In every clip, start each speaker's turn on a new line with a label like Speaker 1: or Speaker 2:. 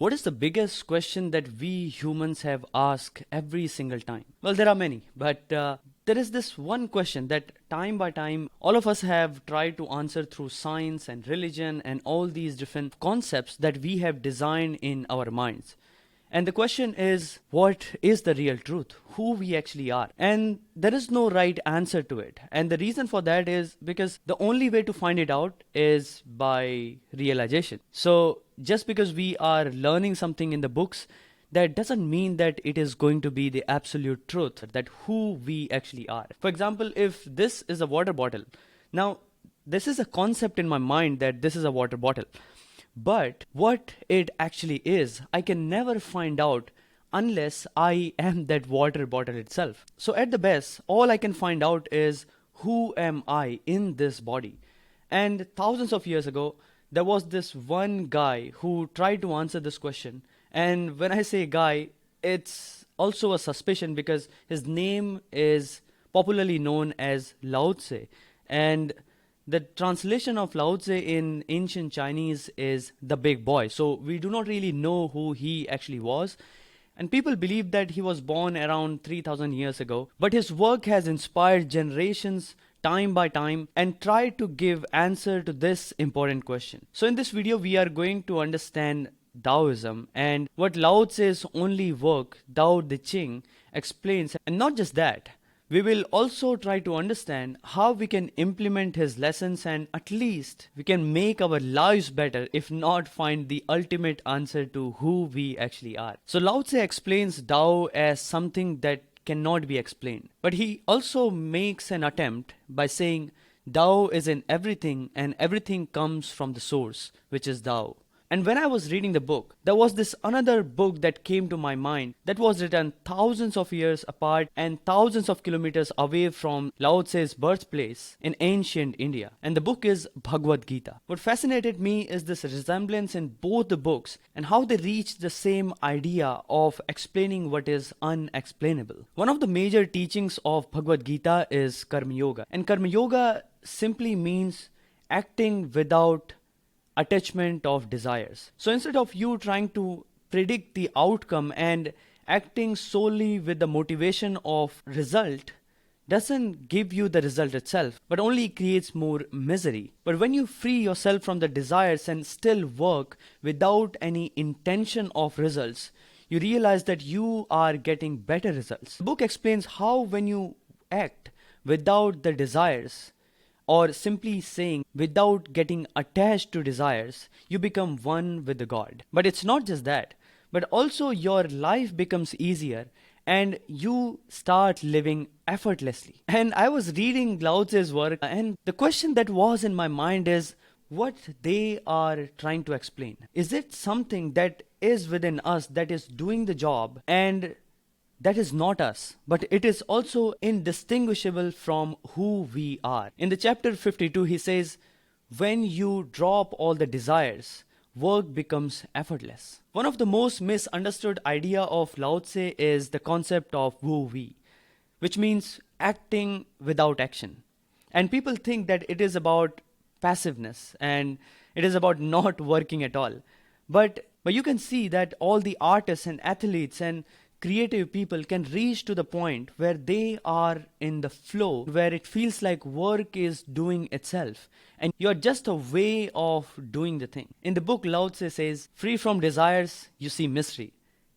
Speaker 1: What is the biggest question that we humans have asked every single time? Well, there are many, but there is this one question that time by time all of us have tried to answer through science and religion and all these different concepts that we have designed in our minds. And the question is, what is the real truth? Who we actually are? And there is no right answer to it. And the reason for that is because the only way to find it out is by realization. So just because we are learning something in the books, that doesn't mean that it is going to be the absolute truth, that who we actually are. For example, if this is a water bottle, now this is a concept in my mind that this is a water bottle. But what it actually is, I can never find out unless I am that water bottle itself. So at the best, all I can find out is who am I in this body. And thousands of years ago, there was this one guy who tried to answer this question. And when I say guy, it's also a suspicion because his name is popularly known as Lao Tzu. And the translation of Lao Tzu in ancient Chinese is the big boy. So we do not really know who he actually was. And people believe that he was born around 3000 years ago. But his work has inspired generations time by time and tried to give answer to this important question. So in this video, we are going to understand Taoism and what Lao Tzu's only work, Tao Te Ching, explains. And not just that, we will also try to understand how we can implement his lessons and at least we can make our lives better, if not find the ultimate answer to who we actually are. So Lao Tzu explains Tao as something that cannot be explained. But he also makes an attempt by saying Tao is in everything and everything comes from the source, which is Tao. And when I was reading the book, there was this another book that came to my mind that was written thousands of years apart and thousands of kilometers away from Lao Tzu's birthplace in ancient India. And the book is Bhagwat Gita. What fascinated me is this resemblance in both the books and how they reach the same idea of explaining what is unexplainable. One of the major teachings of Bhagwat Gita is Karma Yoga. And Karma Yoga simply means acting without attachment of desires. So instead of you trying to predict the outcome and acting solely with the motivation of result doesn't give you the result itself, but only creates more misery. But when you free yourself from the desires and still work without any intention of results, you realize that you are getting better results. The book explains how when you act without the desires, or simply saying without getting attached to desires, you become one with the God. But it's not just that, but also your life becomes easier and you start living effortlessly. And I was reading Lao Tzu's work and the question that was in my mind is what they are trying to explain. Is it something that is within us that is doing the job and that is not us, but it is also indistinguishable from who we are. In the chapter 52, he says, when you drop all the desires, work becomes effortless. One of the most misunderstood idea of Lao Tzu is the concept of WoWe, which means acting without action. And people think that it is about passiveness and it is about not working at all. But you can see that all the artists and athletes and creative people can reach to the point where they are in the flow, where it feels like work is doing itself and you're just a way of doing the thing. In the book, Lao Tzu says, free from desires, you see mystery.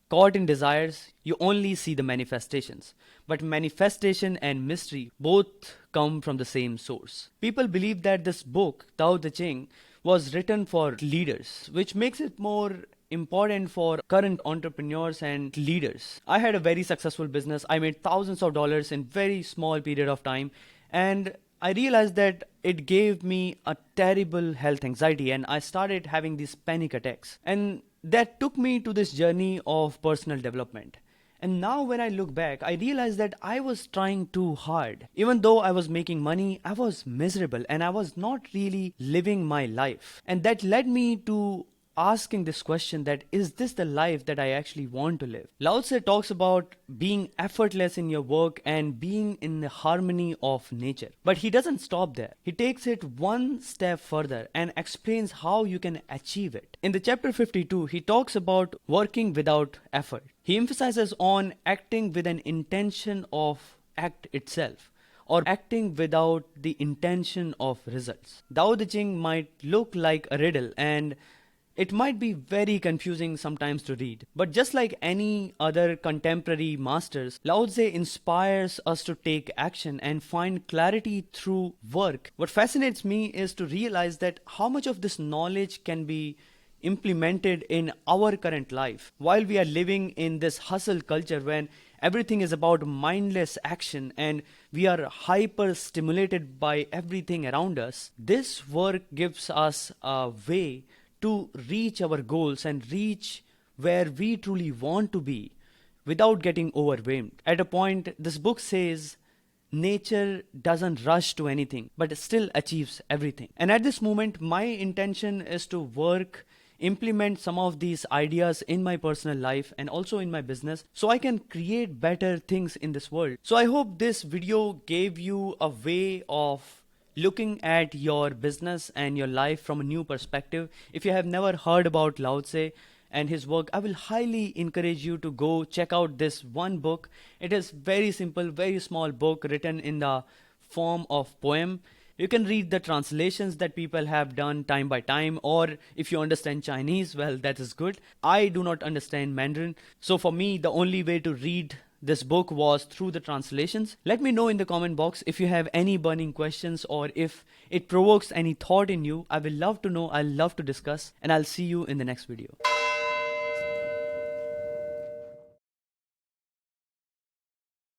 Speaker 1: Caught in desires, you only see the manifestations. But manifestation and mystery both come from the same source. People believe that this book, Tao Te Ching, was written for leaders, which makes it more important for current entrepreneurs and leaders. I had a very successful business. I made thousands of dollars in very small period of time. And I realized that it gave me a terrible health anxiety and I started having these panic attacks. And that took me to this journey of personal development. And now when I look back, I realized that I was trying too hard. Even though I was making money, I was miserable and I was not really living my life. And that led me to asking this question that is this the life that I actually want to live? Lao Tzu talks about being effortless in your work and being in the harmony of nature. But he doesn't stop there. He takes it one step further and explains how you can achieve it. In the chapter 52, he talks about working without effort. He emphasizes on acting with an intention of act itself, or acting without the intention of results. Tao Te Ching might look like a riddle and it might be very confusing sometimes to read. But just like any other contemporary masters, Lao Tzu inspires us to take action and find clarity through work. What fascinates me is to realize that how much of this knowledge can be implemented in our current life. While we are living in this hustle culture when everything is about mindless action and we are hyper stimulated by everything around us, this work gives us a way to reach our goals and reach where we truly want to be without getting overwhelmed. At a point, this book says, nature doesn't rush to anything, but it still achieves everything. And at this moment, my intention is to work, implement some of these ideas in my personal life and also in my business so I can create better things in this world. So I hope this video gave you a way of looking at your business and your life from a new perspective. If you have never heard about Lao Tzu and his work, I will highly encourage you to go check out this one book. It is very simple, very small book written in the form of poem. You can read the translations that people have done time by time, or if you understand Chinese, well, that is good. I do not understand Mandarin, so for me, the only way to read this book was through the translations. Let me know in the comment box if you have any burning questions or if it provokes any thought in you. I will love to know, I'll love to discuss, and I'll see you in the next video.